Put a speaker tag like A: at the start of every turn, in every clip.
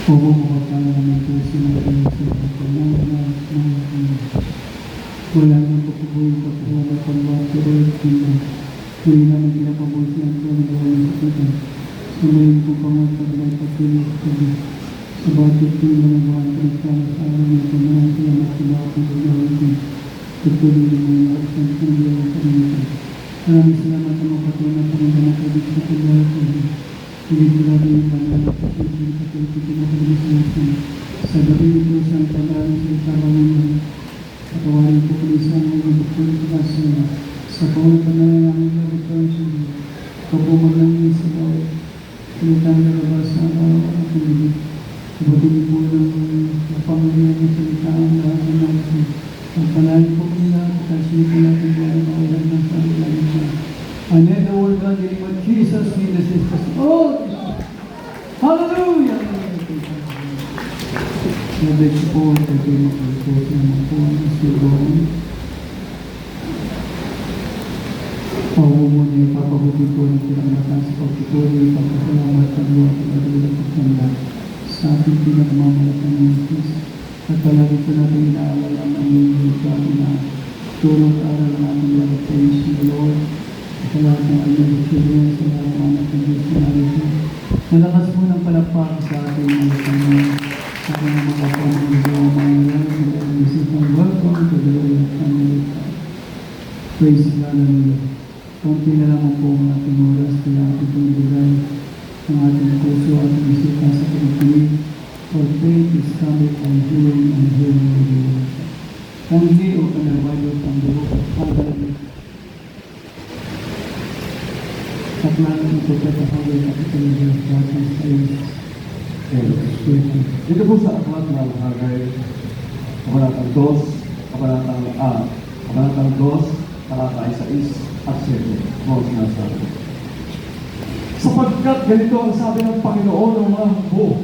A: Pumumukha namin po sinabi sa wala nang pagkabuhin pa po wala pang water hindi namin pinapabuhin ang pangalawa sa kita. Sumayin po pangataglay pagkilig sa bakit po yung mga pagkakala sa alam ng pangalawa sa mga pinakapag natin. Tutuloy ng mga laksan sa mga kanina. Maraming salamat sa mga patunan sa mga nakabit sa pagkakala sa mga hindi ko natin yung pangalawa sa pagkakala sa pagkakala sa gabi ito sa pagkakala sa pagkakala patawarin po kami sa mga bukod sa kaunang panayang aming labot sa mga kapumag namin sa bawat pinitang nalabas sa araw-araw kami. Ibatin po ng pamilya ng salitaan lahat ng natin. Ang panahin po kami lahat kasi po natin po ang mawalan ng pangalaman na. And then the word God, in the name of Jesus, in the sisters. Oh! Hallelujah! Nabig po, kasi makalimutan naman po ang sigurong. Pauwi mo na ipapabuti po ng pinamatan sa pagtutuloy, pagkasalamat ang luwa at pagkakalit at pagkanda sa ating pinagmamalatan ng Diyos. At palagi po natin inaalala ang aming sabi na tulong aral ng ating lahat sa Diyos, Lord. Sa lahat ng aming children, sa lahat ng anak ng Diyos na natin. Nalakas po ng palakpak sa ating mga Panginoon. Sa mga mga pamilya, mga welcome to the Lord family. Praise God, hallelujah. Kunti na lang po ang ating oras, kaya ating pinibigay ang ating puso at ang isita sa pagkikinig. For faith is coming from hearing and hearing of the word. Only open the Bible from the book of Haggai. At natin ito sa Haggai at ito ng God's praise.
B: Dito po sa aklat ng Haggai, kabanatang 2, kabanatang 2, talata 6 at 7. Mga sinasabi. Sapagkat ganito ang sabi ng Panginoon ng mga hukbo,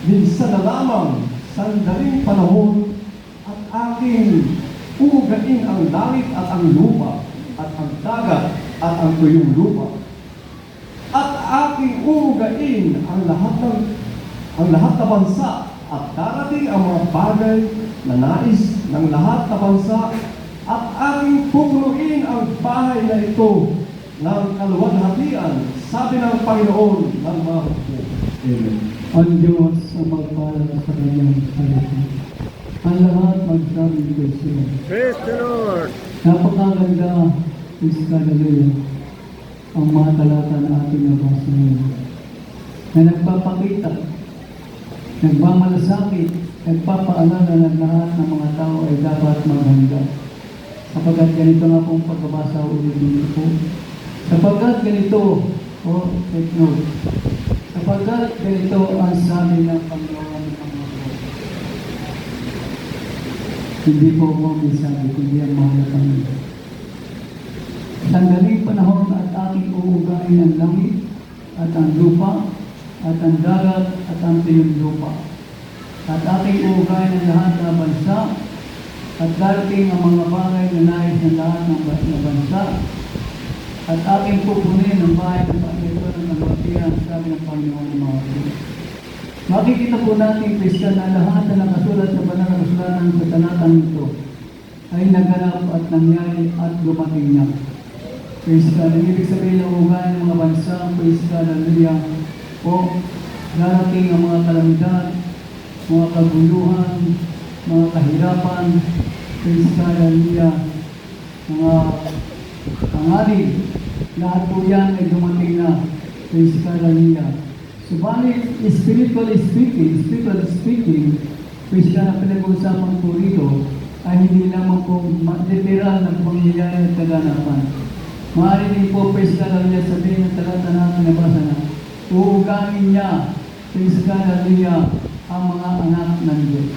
B: minsan na lamang, sandaling panahon, at aking uugain ang langit at ang lupa, at ang dagat at ang tuyong lupa. At aking uugain ang lahat na bansa, at darating ang mga bagay na nais ng lahat na bansa, at aking pupunuin ang bahay na ito ng kaluwalhatian, sabi ng Panginoon ng mga hukbo. Amen.
A: Ang Diyos ang magpala sa kanyang salita. Ang lahat magsabi ko siya.
C: Praise the Lord!
A: Napakaganda, praise God, hallelujah, ang mga talata na ating nabasa ngayon. Na nagpapakita, nagmamalasakit, nagpapaalala ng lahat ng mga tao ay dapat maghanda. Sapagkat ganito nga pong pagkabasa ulit dito po. Sapagkat ganito, take note. Sapagkat ganito ang sabi ng Panginoon ng mga Diyos. Hindi po ako may sabi, kundi ang mahalagang ito. Sandaling panahon at aking uugain ang langit at ang lupa at ang dagat at ang tuyong lupa. At aking uugain ang lahat ng bansa at darating ang mga bagay na nais ng lahat ng bansa. At aking pupunin ang bahay ng Panginoon ng kalwatian, sabi ng Panginoon ng mga Diyos. Makikita po natin, Christian, na lahat na nakasulat sa banal na kasulanan sa talatang ito ay naganap at nangyari at dumating na. Praise God. Ang ibig sabihin ng ugayan ng mga bansa, praise God, hallelujah, o darating ang mga kalamidad, mga kaguluhan, mga kahirapan, praise God, hallelujah, mga pangalit, lahat po yan ay dumating na, praise God, hallelujah. Subalit, spiritually speaking, praise God, ang pinag-uusapan po rito ay hindi lamang po literal na pangyayari at kaganapan. Maaari din po, praise God, hallelujah, sabihin ng talata natin nabasa na, uugamin niya, praise God, hallelujah, ang mga anak ng Diyos.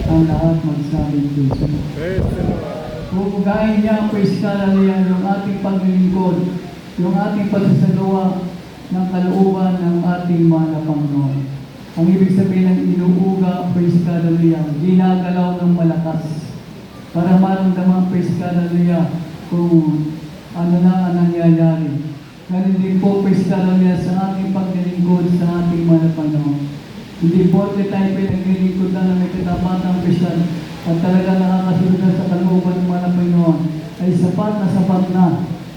A: Ang lahat magsabi praise God.
C: Praise the Lord!
A: Uugahin niya, praise God, hallelujah, yung ating paglilingkod, yung ating pagsasagawa ng kalooban ng ating mahal na Panginoon. Ang ibig sabihin ng inuuga, praise God, hallelujah, ginagalaw ng malakas para maramdaman, praise God, hallelujah, kung ano na ang nangyayari. Ganun din po, praise God, hallelujah, sa ating paglilingkod, sa ating mahal na Panginoon. Hindi porke tayo pinaglilingkod na ng may katapatang Kristan at talaga nakakasunod na sa kalooban ng mahal na Panginoon ay sapat na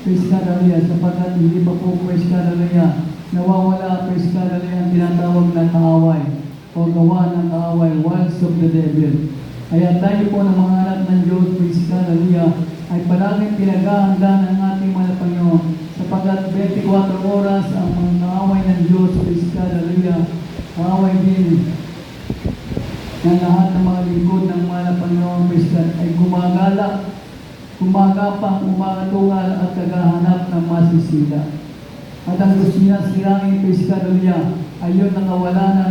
A: praise God, hallelujah, sapagkat hindi pa po praise God, hallelujah, nawawala praise God, hallelujah, ang tinatawag na kaaway o gawa ng kaaway, works of the devil. Kaya tayo po ng mga anak ng Diyos, praise God, hallelujah, ay palaging pinaghahanda ng ating mahal na Panginoon sapagkat 24 oras ang mga kaaway ng Diyos, praise God, hallelujah, kaaway din ng lahat ng mga lingkod ng mahal na Panginoon, praise God, ay gumagala, gumagapang, umakatungal at kagahanap ng masisila. At ang gusto niya sirain, praise God, hallelujah, ay yun nakawala na,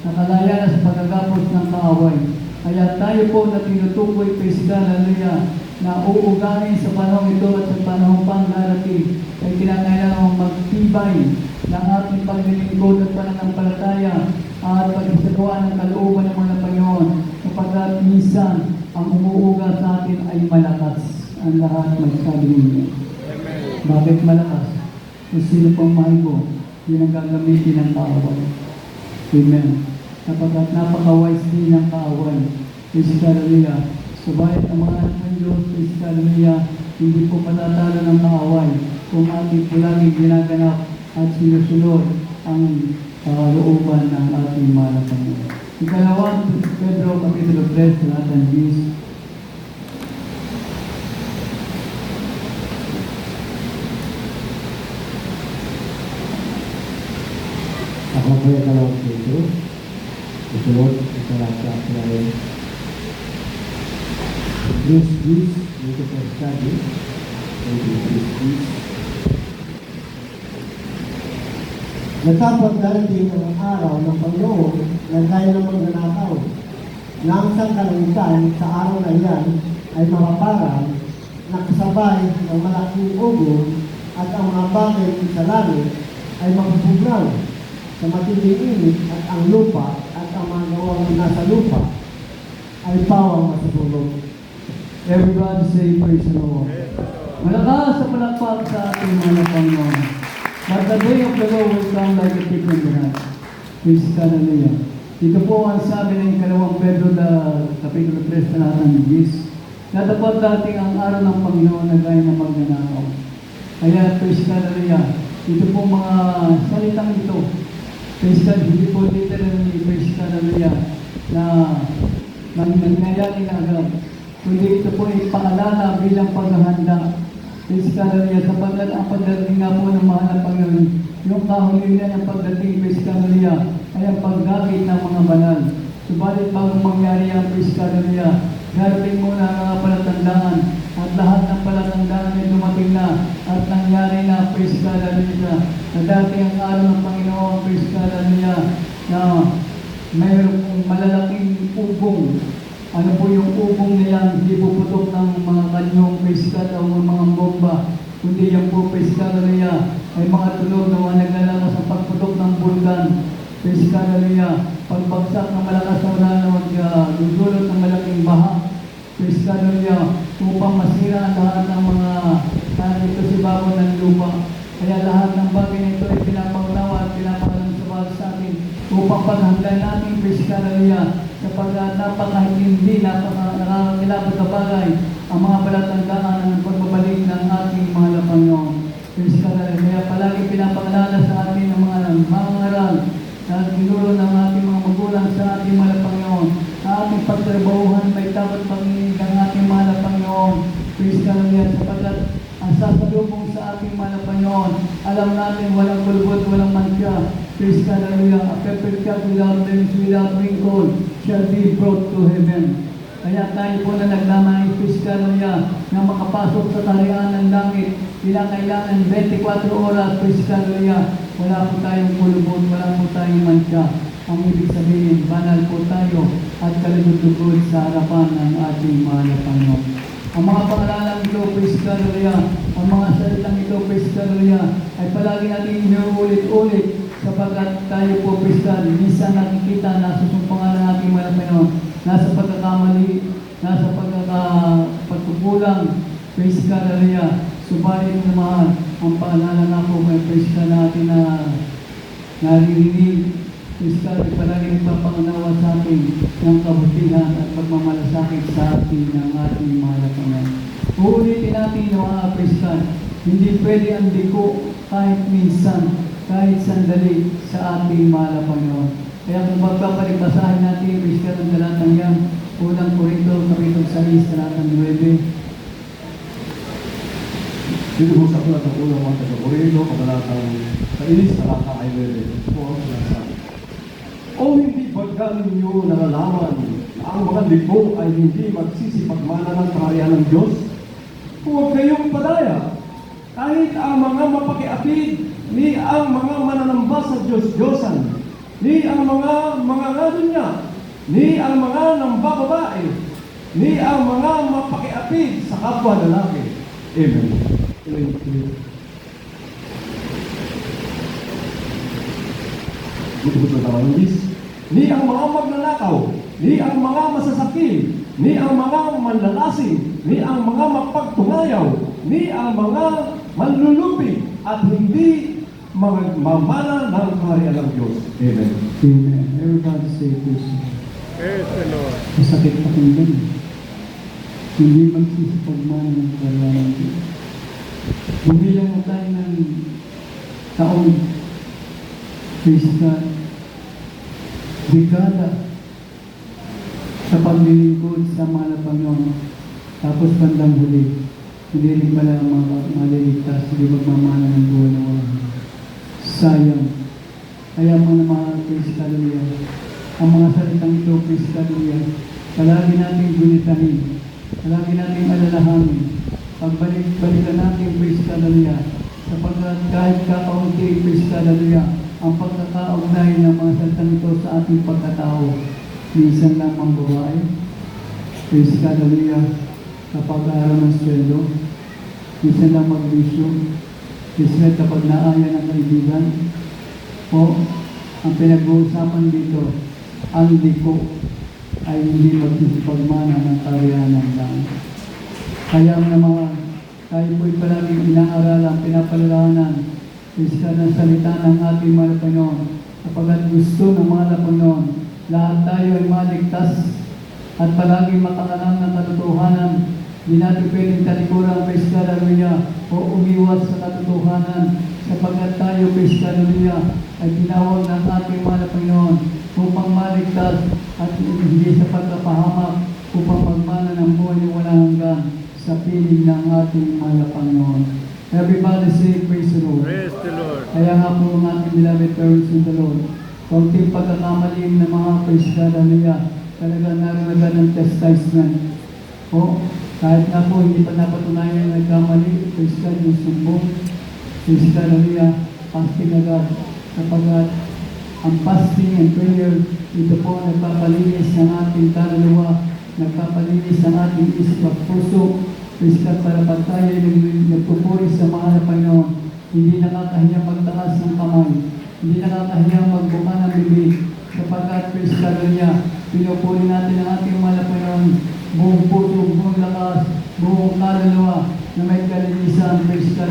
A: nakalaya na sa pagkagapos ng kaaway. Kaya tayo po na tinutukoy, praise God, hallelujah, na uuganin sa panahon ito at sa panahon pang darating ay kinakailangan magtibay ng ating paglilingkod at pananampalataya at pagsagawa ng kalooban ng mga Panginoon kapag minsan ang umuuga sa atin ay malakas. Ang lahat magsabi ninyo. Bakit malakas? Kung sino pang mahal ko, yun ang gagamitin ng kaaway. Amen. Sapagkat napaka-wise din ng kaaway. Praise God, hallelujah. Subalit ang mga anak ng Diyos, praise God, hallelujah, hindi po patatalo ng kaaway kung ating laging ginaganap at sinusunod ang looban ng ating mahal na Panginoon. Ikalawang Pedro, Kapitulo 3, talata 10.
D: Ako po yung kalawang Pedro. Ituot, ikalasa, kaya please, dito po study. Please. Nagkapag darating ang araw ng Panginoon na gaya ng magnanakaw, na ang sangkalangitan sa araw na iyan ay mapaparang na kasabay ng malaking ugol at ang mga bagay sa langit ay mapupugnaw sa matinding init at ang lupa at ang mga gawang nasa lupa ay pawang masubulog.
A: Everybody say praise the Lord. Malakas sa palakpak sa ating mga Panginoon. But the day of the Lord will come like a thief in the night. Praise God, hallelujah. Ito po ang sabi ng ikalawang Pedro na Kapitulo 3, talata 10. Natapat dating ang araw ng Panginoon na gaya ng magnanakaw. Kaya, praise God, hallelujah. Ito po mga salitang ito. Praise God, hindi po literally, praise God, hallelujah, na nangyayari na agad. Kundi ito po ay paalala bilang paghahanda. Praise God, hallelujah, sapagkat ang pagdating nga po ng mahal na Panginoon, yung kahulihan ng pagdating, praise God, hallelujah, ay ang paggamit ng mga banal. Subalit bago mangyari ang praise God, hallelujah, darating muna ang mga palatandaan at lahat ng palatandaan ay dumating na at nangyari na, praise God, hallelujah, na dating ang araw ng Panginoon, praise God, hallelujah, na mayroong malalaking ugong. Ano po yung ugong na yan, hindi puputok ng mga kanyong praise God o mga bomba, kundi yan po, praise God, hallelujah, ay mga tulog na mga naglalakas sa pagputok ng bulkan. Praise God, hallelujah, pagbagsak ng malakas na ulan na magdudulot ng malaking baha. Praise God, hallelujah, upang masira ang lahat ng mga ito si babo ng lupa. Kaya lahat ng bagay na ito ay pinapanglawa at pinapakalang sa bawat sa atin upang paghahanda natin, praise God, hallelujah, sapagkat napakahindi, nakakilabot na bagay ang mga palatandaan ng pagbabalik ng ating mahal na Panginoon. Praise God, hallelujah. Kaya palagi pinapaalala sa atin ng mga mangaral na tinuro ng ating mga magulang sa ating mahal na Panginoon. Ang ating pagtrabahuhan may dapat panginig ang ating mahal na Panginoon. Praise God, hallelujah, sapagkat ang sasalubong sa ating mahal na Panginoon, alam natin walang kulbot, walang mancha. Praise God, hallelujah. A perfect God without blemish, without wrinkle shall be brought to heaven. Kaya tayo po na naglamay, praise God, hallelujah, na makapasok sa tarian ng langit, kailangan 24 oras, praise God, hallelujah, wala po tayong kulbot, wala po tayong mancha. Ang ibig sabihin, banal po tayo at kalugod-lugod sa harapan ng ating mahal na Panginoon. Ang mga pangalalang ito, praise God, hallelujah, ang mga salitang ito, praise God, hallelujah, ay palagi natin inuulit-ulit sapagkat tayo po, praise God, minsan nakikita na susumpangan ng ating mahal na Panginoon, nasa pagkakamali, nasa pagkukulang, praise God, hallelujah. Subalit naman, ang paalala na po may praise God natin na naririnig, Praise God, ay palagi nagpapanganawa sa atin ng kabutihan at pagmamalasakit sa atin ng ating mahal na Panginoon. Uulitin natin na praise God, hindi pwede ang liko kahit minsan, kahit sandali sa ating mahal na Panginoon. Kaya kung magpapalibasahin natin, praise God, ang talatang yan, unang Korinto, kapitol 6, talatang 9.
B: Dito po sa aklat ng unang mga taga-Korinto, pagkalatang sa inis, talata ay 9. Ito po ang sinasabi. O hindi ba ninyo nalalaman na ang mga liko ay hindi magsisipagmana ng kaharian ng Diyos? Huwag kayong padaya. Kahit ang mga mapakiapid, ni ang mga mananamba sa Diyos-Diyosan, ni ang mga ngadunya, ni ang mga nambababae, ni ang mga mapakiapid sa kapwa lalaki. Amen. Amen. Buto-buto na tayo ng ni ang mga magnanakaw, ni ang mga masasakil, ni ang mga manlalasing, ni ang mga mapagtungayaw, ni ang mga manlulupi, at hindi mamana ng kaharian ng Diyos. Amen.
A: Amen. Everybody say praise God.
C: Praise the Lord.
A: Masakit pakinggan. Hindi magsisipagmana ng kaharian ng Diyos. Bumilang mo tayo ng taon, praise God, dekada sa paglilingkod sa mahal na Panginoon. Tapos bandang huli, hindi rin pala maliligtas, hindi magmamana ng buhay na walang sayang. Kaya mga mahal, praise God, ang mga salitang ito, praise God, palagi natin gunitahin, palagi natin alalahanin, pagbalik-balikan natin, praise God, sapagkat kahit kakaunti, praise God, ang pagkakaugnay ng mga salitang ito sa ating pagkatao. Minsan lang ang babae, praise God, sa pag-aaral ng sweldo. Minsan lang mag-issue. Praise God, kapag naaya ng kaibigan. O, ang pinag-uusapan dito, ang liko ay hindi magsisipagmana ng kaharian ng langit. Kaya naman, tayo po'y palaging inaaralan, pinapalalahanan, praise God, ang salita ng ating mahal na Panginoon. Kapag gusto ng mahal na Panginoon, lahat tayo ay maligtas at palaging makakanam ng katotohanan. Hindi natin pwedeng talikuran, praise God, o umiwas sa katotohanan, sapagkat tayo, praise God, ay tinawag ng ating mahal na Panginoon upang maligtas at hindi sa pagkapahamak, upang magmana ng buhay na walang hanggan sa piling ng ating mahal na Panginoon. Everybody say, praise the Lord.
C: Praise the Lord.
A: Kaya nga po ang ating beloved parents in the Lord, kaunting pagkakamaling na mga praise God, talaga naranagan ng chastisement. O, kahit nga po hindi pa napatunayan na nagkamali, praise God, yung sumbong, praise God, fasting agad, sapagkat ang fasting and prayer, ito po nagpapalinis ng ating kaluluwa, nagpapalinis ng ating isip at puso, praise God, para pag tayo nagpupuri sa mahal na Panginoon, hindi nakakahiya magtaas ng kamay, hindi nakakahiya magbuka ng bibig, sapagkat praise God, pinupuri natin ang ating mahal na Panginoon, buong puso, buong lakas, buong kaluluwa, na may kalinisan, praise God,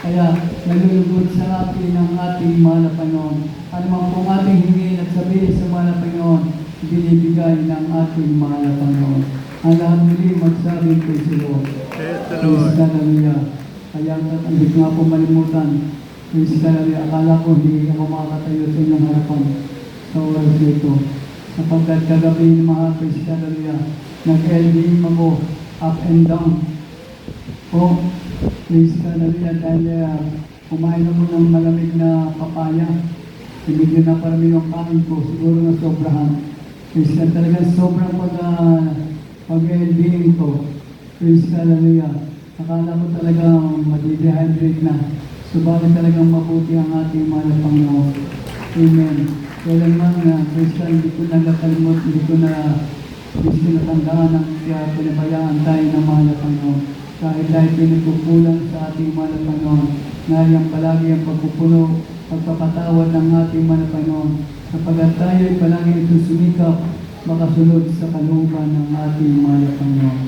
A: kaya nalulugod sa atin ang ating mahal na Panginoon. Ano man pong ating hingin at sabihin sa mahal na Panginoon, binibigay ng ating mahal na Panginoon. Ang lahat muli magsabi, praise the Lord.
C: Praise the
A: Praise
C: Lord.
A: God, kaya hindi ko nga po malimutan, praise God, akala ko hindi ako makakatayo sa inyong harapan sa oras nito. Sapagkat kagabi ng mga praise God, nag-LDM ako up and down. O, praise God, dahil kumain ako ng malamig na papaya. Ibigyan na parami yung kain ko, siguro na sobrahan. Praise God, talagang sobrang pag-LDM ko. Praise God, akala ko talagang madi-dehydrate na. Subalit talagang mabuti ang ating mahal na Panginoon. Amen. Kailanman na, praise God, hindi ko nagkakalimot, hindi ko natandaan ang pinabayaan tayo ng mahal na Panginoon. Kahit tayo pinagkukulang sa ating mahal na Panginoon, nariyang palagi ang pagpupuno, pagpapatawad ng ating mahal na Panginoon, sapagkat tayo ay palagi nagsusumikap, makasunod sa kalooban ng ating mahal na Panginoon.